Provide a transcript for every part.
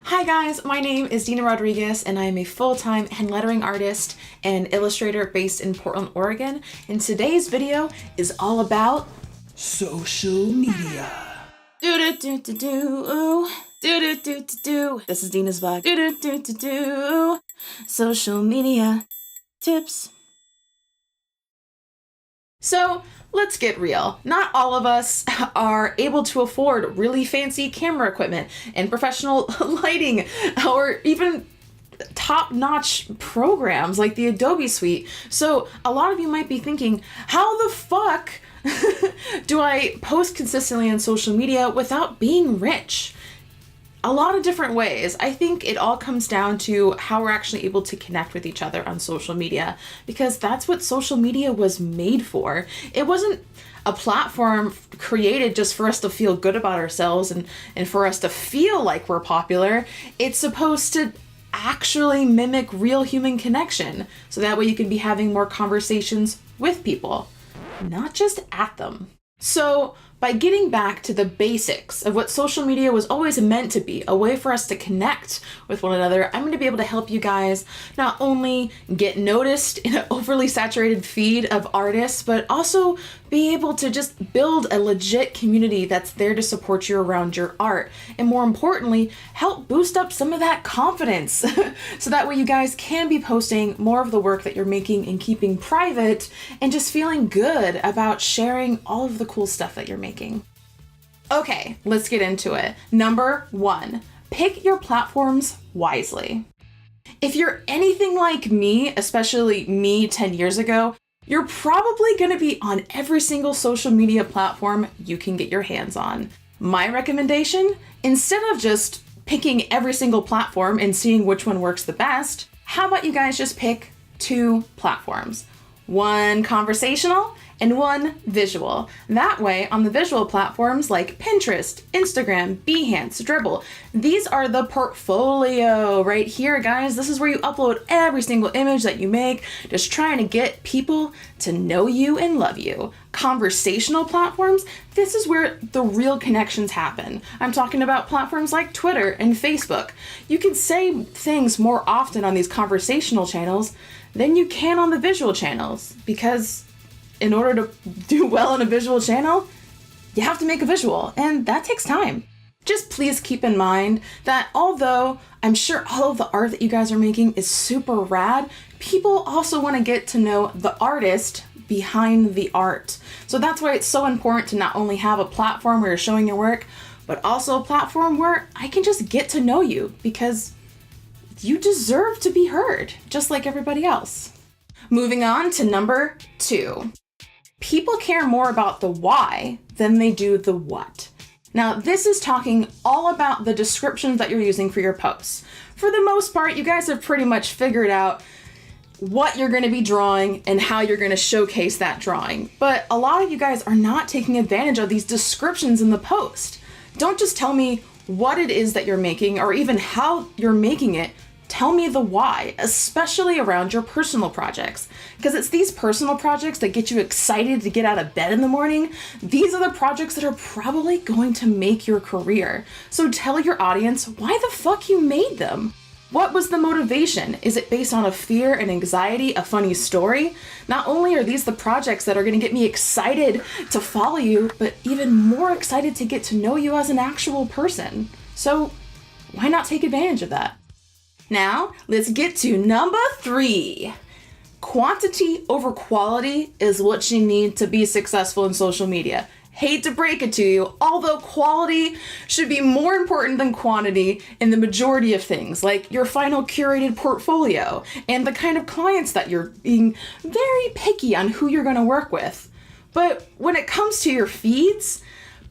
Hi guys, my name is Dina Rodriguez and I am a full-time hand lettering artist and illustrator based in Portland, Oregon. And today's video is all about social media. Do-do-do-do-do, do-do-do-do-do. This is Dina's vlog. Do-do-do-do-do. Social media tips. So let's get real. Not all of us are able to afford really fancy camera equipment and professional lighting or even top-notch programs like the Adobe Suite. So a lot of you might be thinking, how the fuck do I post consistently on social media without being rich? A lot of different ways. I think it all comes down to how we're actually able to connect with each other on social media, because that's what social media was made for. It wasn't a platform created just for us to feel good about ourselves and for us to feel like we're popular. It's supposed to actually mimic real human connection, so that way you can be having more conversations with people, not just at them. So by getting back to the basics of what social media was always meant to be, a way for us to connect with one another, I'm going to be able to help you guys not only get noticed in an overly saturated feed of artists, but also be able to just build a legit community that's there to support you around your art. And more importantly, help boost up some of that confidence so that way you guys can be posting more of the work that you're making and keeping private and just feeling good about sharing all of the cool stuff that you're making. Okay, let's get into it. Number 1, pick your platforms wisely. If you're anything like me, especially me 10 years ago, you're probably going to be on every single social media platform you can get your hands on. My recommendation, instead of just picking every single platform and seeing which one works the best, how about you guys just pick 2 platforms? One conversational and one visual. That way, on the visual platforms like Pinterest, Instagram, Behance, Dribbble, these are the portfolio right here, guys. This is where you upload every single image that you make, just trying to get people to know you and love you. Conversational platforms, this is where the real connections happen. I'm talking about platforms like Twitter and Facebook. You can say things more often on these conversational channels than you can on the visual channels, because in order to do well on a visual channel, you have to make a visual, and that takes time. Just please keep in mind that although I'm sure all of the art that you guys are making is super rad, people also want to get to know the artist behind the art. So that's why it's so important to not only have a platform where you're showing your work, but also a platform where I can just get to know you, because you deserve to be heard, just like everybody else. Moving on to number 2. People care more about the why than they do the what. Now, this is talking all about the descriptions that you're using for your posts. For the most part, you guys have pretty much figured out what you're going to be drawing and how you're going to showcase that drawing. But a lot of you guys are not taking advantage of these descriptions in the post. Don't just tell me what it is that you're making or even how you're making it. Tell me the why, especially around your personal projects, because it's these personal projects that get you excited to get out of bed in the morning. These are the projects that are probably going to make your career. So tell your audience why the fuck you made them. What was the motivation? Is it based on a fear and anxiety, a funny story? Not only are these the projects that are going to get me excited to follow you, but even more excited to get to know you as an actual person. So why not take advantage of that? Now, let's get to number 3. Quantity over quality is what you need to be successful in social media. Hate to break it to you, although quality should be more important than quantity in the majority of things, like your final curated portfolio and the kind of clients that you're being very picky on who you're going to work with. But when it comes to your feeds,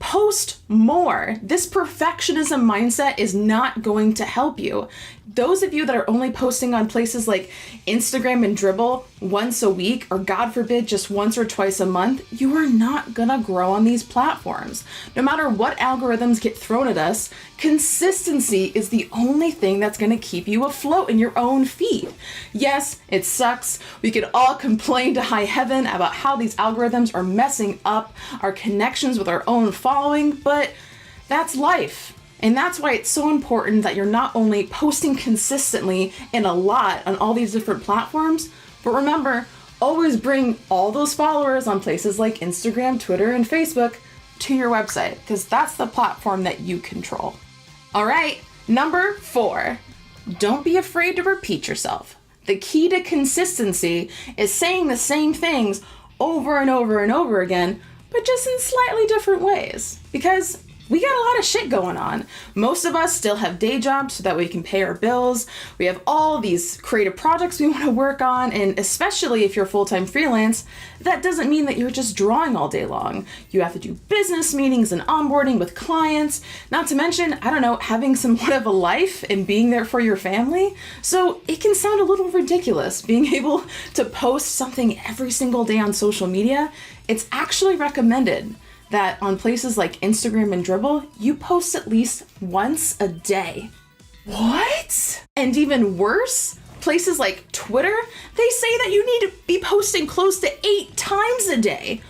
post more. This perfectionism mindset is not going to help you. Those of you that are only posting on places like Instagram and Dribbble once a week, or God forbid, just once or twice a month, you are not gonna grow on these platforms. No matter what algorithms get thrown at us, consistency is the only thing that's gonna keep you afloat in your own feed. Yes, it sucks. We could all complain to high heaven about how these algorithms are messing up our connections with our own following, but that's life. And that's why it's so important that you're not only posting consistently and a lot on all these different platforms, but remember, always bring all those followers on places like Instagram, Twitter, and Facebook to your website, because that's the platform that you control. All right, number 4, don't be afraid to repeat yourself. The key to consistency is saying the same things over and over and over again, but just in slightly different ways, because we got a lot of shit going on. Most of us still have day jobs so that we can pay our bills. We have all these creative projects we want to work on, and especially if you're full-time freelance, that doesn't mean that you're just drawing all day long. You have to do business meetings and onboarding with clients, not to mention, having somewhat of a life and being there for your family. So it can sound a little ridiculous being able to post something every single day on social media. It's actually recommended that on places like Instagram and Dribbble, you post at least once a day. What? And even worse, places like Twitter, they say that you need to be posting close to 8 times a day.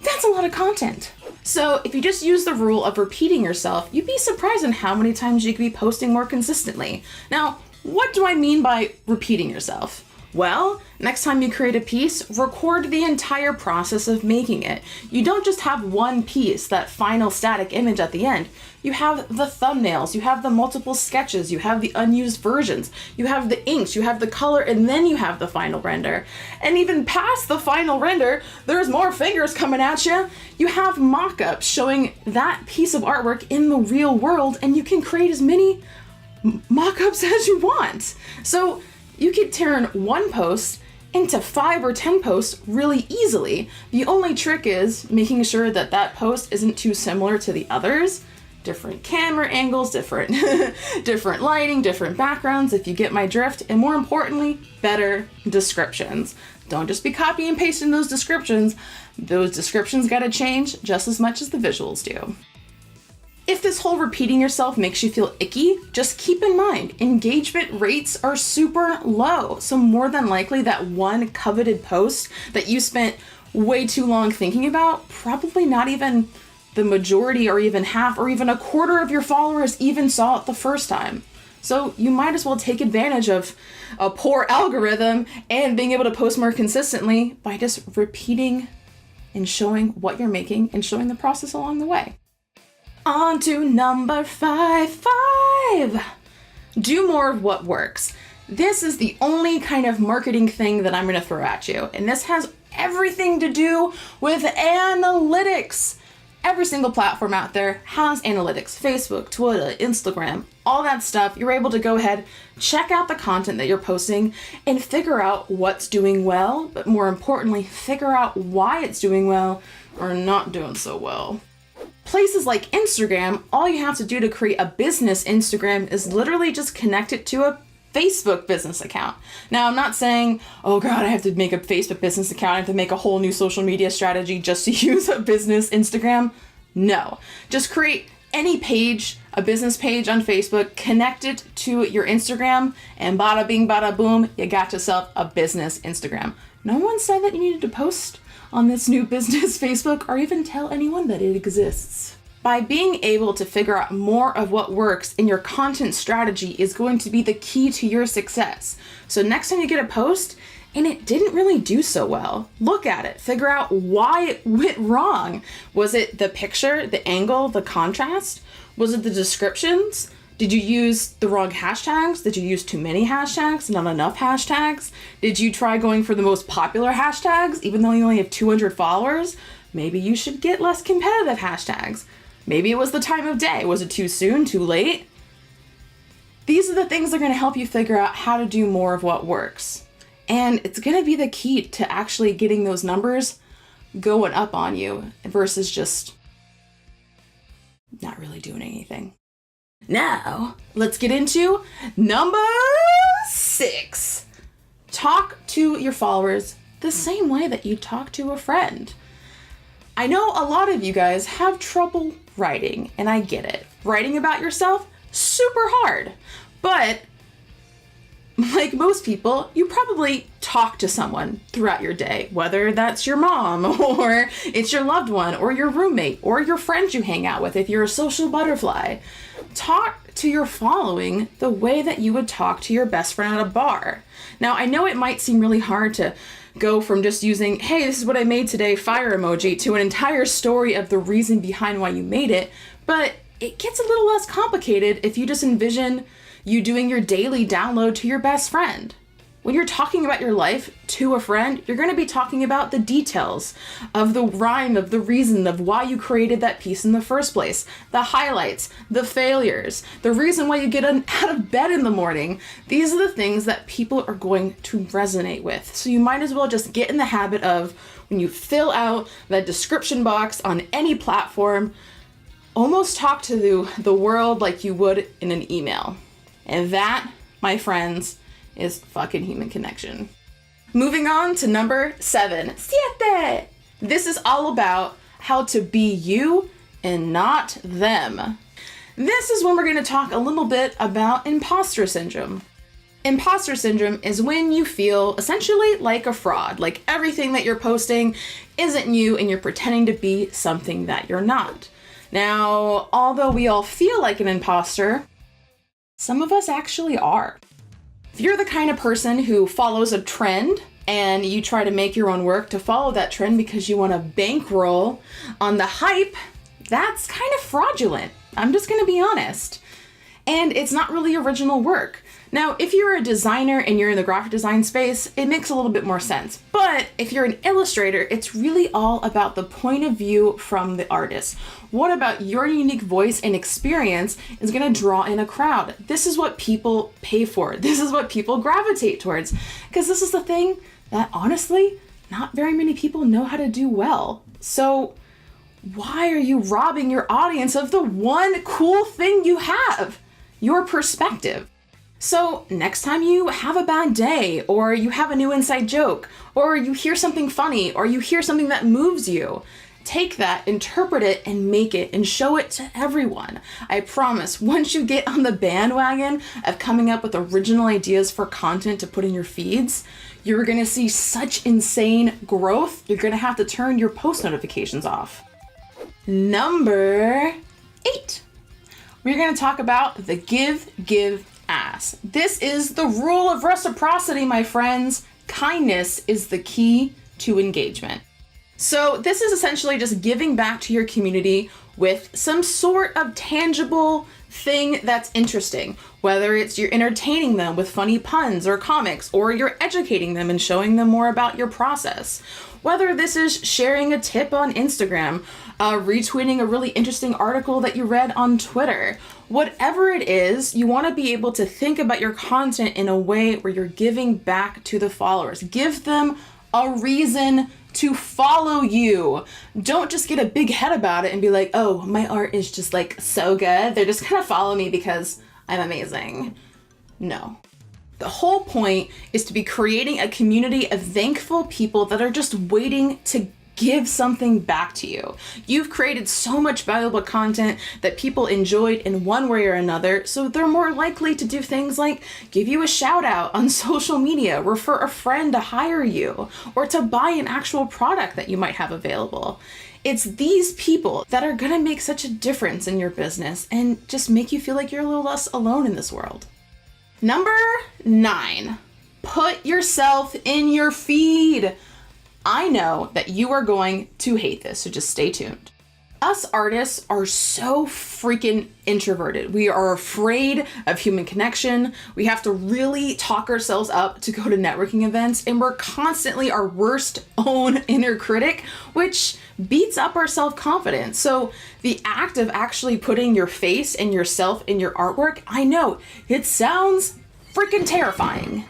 That's a lot of content. So if you just use the rule of repeating yourself, you'd be surprised in how many times you could be posting more consistently. Now, what do I mean by repeating yourself? Well, next time you create a piece, record the entire process of making it. You don't just have one piece, that final static image at the end. You have the thumbnails, you have the multiple sketches, you have the unused versions, you have the inks, you have the color, and then you have the final render. And even past the final render, there's more fingers coming at you. You have mock-ups showing that piece of artwork in the real world, and you can create as many mock-ups as you want. So you could turn one post into 5 or 10 posts really easily. The only trick is making sure that that post isn't too similar to the others. Different camera angles, different lighting, different backgrounds, if you get my drift, and more importantly, better descriptions. Don't just be copy and pasting those descriptions. Those descriptions gotta change just as much as the visuals do. If this whole repeating yourself makes you feel icky, just keep in mind, engagement rates are super low. So more than likely that one coveted post that you spent way too long thinking about, probably not even the majority or even half or even a quarter of your followers even saw it the first time. So you might as well take advantage of a poor algorithm and being able to post more consistently by just repeating and showing what you're making and showing the process along the way. On to number 5. Do more of what works. This is the only kind of marketing thing that I'm going to throw at you. And this has everything to do with analytics. Every single platform out there has analytics. Facebook, Twitter, Instagram, all that stuff. You're able to go ahead, check out the content that you're posting and figure out what's doing well, but more importantly, figure out why it's doing well or not doing so well. Places like Instagram, all you have to do to create a business Instagram is literally just connect it to a Facebook business account. Now, I'm not saying, oh God, I have to make a Facebook business account. I have to make a whole new social media strategy just to use a business Instagram. No, just create any page, a business page on Facebook, connect it to your Instagram, and bada bing, bada boom, you got yourself a business Instagram. No one said that you needed to post on this new business Facebook or even tell anyone that it exists. By being able to figure out more of what works in your content strategy is going to be the key to your success. So next time you get a post and it didn't really do so well, look at it, figure out why it went wrong. Was it the picture, the angle, the contrast? Was it the descriptions? Did you use the wrong hashtags? Did you use too many hashtags? Not enough hashtags? Did you try going for the most popular hashtags even though you only have 200 followers? Maybe you should get less competitive hashtags. Maybe it was the time of day. Was it too soon, too late? These are the things that are going to help you figure out how to do more of what works. And it's going to be the key to actually getting those numbers going up on you versus just not really doing anything. Now, let's get into number 6. Talk to your followers the same way that you talk to a friend. I know a lot of you guys have trouble writing, and I get it. Writing about yourself, super hard. But like most people, you probably talk to someone throughout your day, whether that's your mom or it's your loved one or your roommate or your friends you hang out with if you're a social butterfly. talk to your following the way that you would talk to your best friend at a bar. Now, I know it might seem really hard to go from just using, hey, this is what I made today, fire emoji, to an entire story of the reason behind why you made it, but it gets a little less complicated if you just envision you doing your daily download to your best friend. When you're talking about your life to a friend, you're going to be talking about the details of the rhyme, of the reason of why you created that piece in the first place, the highlights, the failures, the reason why you get out of bed in the morning. These are the things that people are going to resonate with. So you might as well just get in the habit of, when you fill out that description box on any platform, almost talk to the world like you would in an email. And that, my friends, is fucking human connection. Moving on to number 7. Siete! This is all about how to be you and not them. This is when we're going to talk a little bit about imposter syndrome. Imposter syndrome is when you feel essentially like a fraud, like everything that you're posting isn't you and you're pretending to be something that you're not. Now, although we all feel like an imposter, some of us actually are. If you're the kind of person who follows a trend and you try to make your own work to follow that trend because you want to bankroll on the hype, that's kind of fraudulent. I'm just going to be honest. And it's not really original work. Now, if you're a designer and you're in the graphic design space, it makes a little bit more sense. But if you're an illustrator, it's really all about the point of view from the artist. What about your unique voice and experience is going to draw in a crowd? This is what people pay for. This is what people gravitate towards. Because this is the thing that, honestly, not very many people know how to do well. So why are you robbing your audience of the one cool thing you have? Your perspective. So next time you have a bad day, or you have a new inside joke, or you hear something funny, or you hear something that moves you, take that, interpret it, and make it, and show it to everyone. I promise, once you get on the bandwagon of coming up with original ideas for content to put in your feeds, you're gonna see such insane growth, you're gonna have to turn your post notifications off. Number 8. We're gonna talk about the give, ask. This is the rule of reciprocity, my friends. Kindness is the key to engagement. So this is essentially just giving back to your community with some sort of tangible thing that's interesting. Whether it's you're entertaining them with funny puns or comics, or you're educating them and showing them more about your process. Whether this is sharing a tip on Instagram, retweeting a really interesting article that you read on Twitter. Whatever it is, you want to be able to think about your content in a way where you're giving back to the followers. Give them a reason to follow you. Don't just get a big head about it and be like, oh, my art is just like so good. They're just gonna follow me because I'm amazing. No. The whole point is to be creating a community of thankful people that are just waiting to give something back to you. You've created so much valuable content that people enjoyed in one way or another, so they're more likely to do things like give you a shout out on social media, refer a friend to hire you, or to buy an actual product that you might have available. It's these people that are gonna make such a difference in your business and just make you feel like you're a little less alone in this world. Number 9, put yourself in your feed. I know that you are going to hate this, so just stay tuned. Us artists are so freaking introverted. We are afraid of human connection. We have to really talk ourselves up to go to networking events, and we're constantly our worst own inner critic, which beats up our self-confidence. So the act of actually putting your face and yourself in your artwork, I know, it sounds freaking terrifying.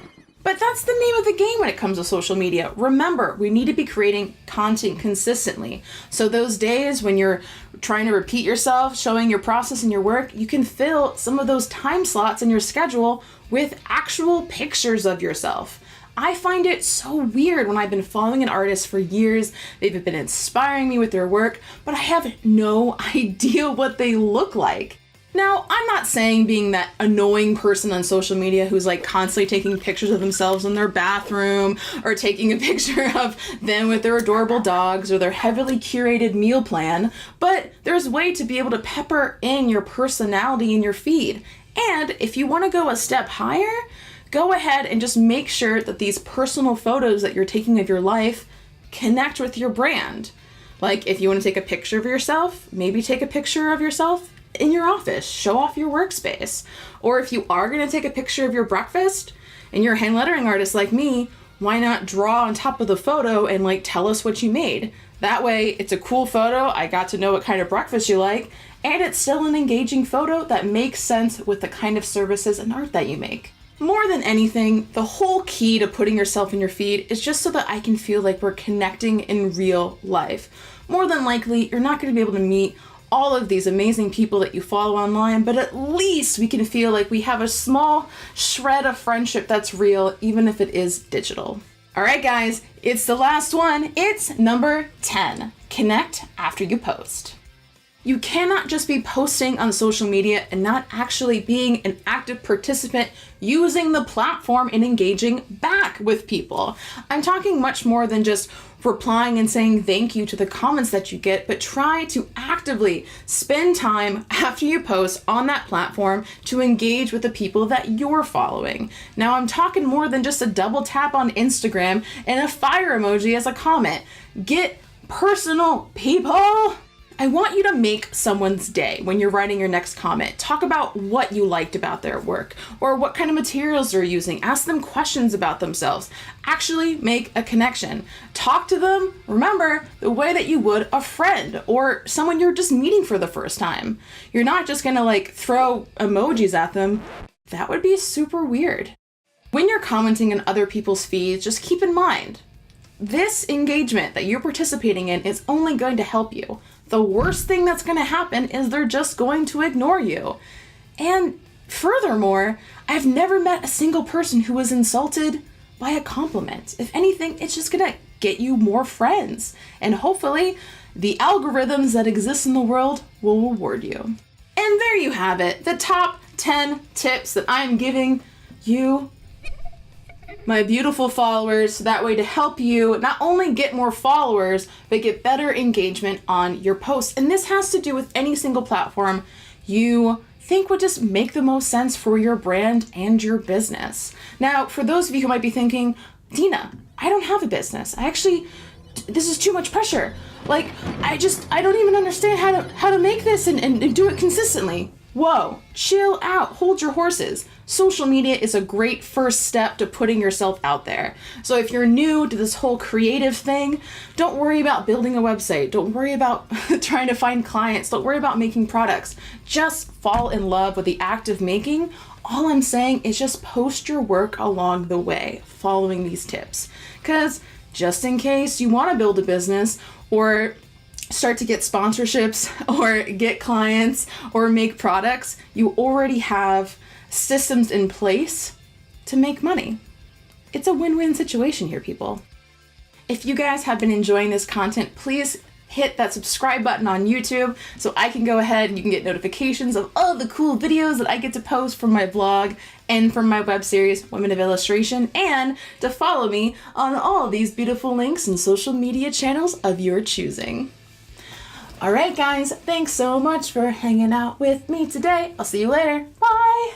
But that's the name of the game when it comes to social media. Remember, we need to be creating content consistently. So those days when you're trying to repeat yourself, showing your process and your work, you can fill some of those time slots in your schedule with actual pictures of yourself. I find it so weird when I've been following an artist for years, they've been inspiring me with their work, but I have no idea what they look like. Now, I'm not saying being that annoying person on social media who's like constantly taking pictures of themselves in their bathroom or taking a picture of them with their adorable dogs or their heavily curated meal plan, but there's a way to be able to pepper in your personality in your feed. And if you want to go a step higher, go ahead and just make sure that these personal photos that you're taking of your life connect with your brand. Like if you want to take a picture of yourself, maybe take a picture of yourself in your office, show off your workspace. Or if you are going to take a picture of your breakfast and you're a hand lettering artist like me, why not draw on top of the photo and like tell us what you made? That way it's a cool photo, I got to know what kind of breakfast you like, and it's still an engaging photo that makes sense with the kind of services and art that you make. More than anything, the whole key to putting yourself in your feed is just so that I can feel like we're connecting in real life. More than likely, you're not going to be able to meet all of these amazing people that you follow online, but at least we can feel like we have a small shred of friendship that's real, even if it is digital. All right, guys, it's the last one. It's number 10. Connect after you post. You cannot just be posting on social media and not actually being an active participant using the platform and engaging back with people. I'm talking much more than just replying and saying thank you to the comments that you get, but try to actively spend time after you post on that platform to engage with the people that you're following. Now, I'm talking more than just a double tap on Instagram and a fire emoji as a comment. Get personal, people! I want you to make someone's day when you're writing your next comment. Talk about what you liked about their work or what kind of materials they're using. Ask them questions about themselves. Actually make a connection. Talk to them, remember, the way that you would a friend or someone you're just meeting for the first time. You're not just gonna like throw emojis at them. That would be super weird. When you're commenting on other people's feeds, just keep in mind, this engagement that you're participating in is only going to help you. The worst thing that's going to happen is they're just going to ignore you. And furthermore, I've never met a single person who was insulted by a compliment. If anything, it's just going to get you more friends. And hopefully, the algorithms that exist in the world will reward you. And there you have it, the top 10 tips that I'm giving you, my beautiful followers, so that way to help you not only get more followers, but get better engagement on your posts. And this has to do with any single platform you think would just make the most sense for your brand and your business. Now, for those of you who might be thinking, Dina, I don't have a business. This is too much pressure. Like, I don't even understand how to make this and do it consistently. Whoa, chill out, hold your horses. Social media is a great first step to putting yourself out there. So if you're new to this whole creative thing, don't worry about building a website. Don't worry about trying to find clients. Don't worry about making products. Just fall in love with the act of making. All I'm saying is just post your work along the way, following these tips. Because just in case you want to build a business or start to get sponsorships or get clients or make products, you already have systems in place to make money. It's a win-win situation here, people. If you guys have been enjoying this content, please hit that subscribe button on YouTube so I can go ahead and you can get notifications of all the cool videos that I get to post from my vlog and from my web series, Women of Illustration, and to follow me on all of these beautiful links and social media channels of your choosing. All right, guys, thanks so much for hanging out with me today. I'll see you later. Bye.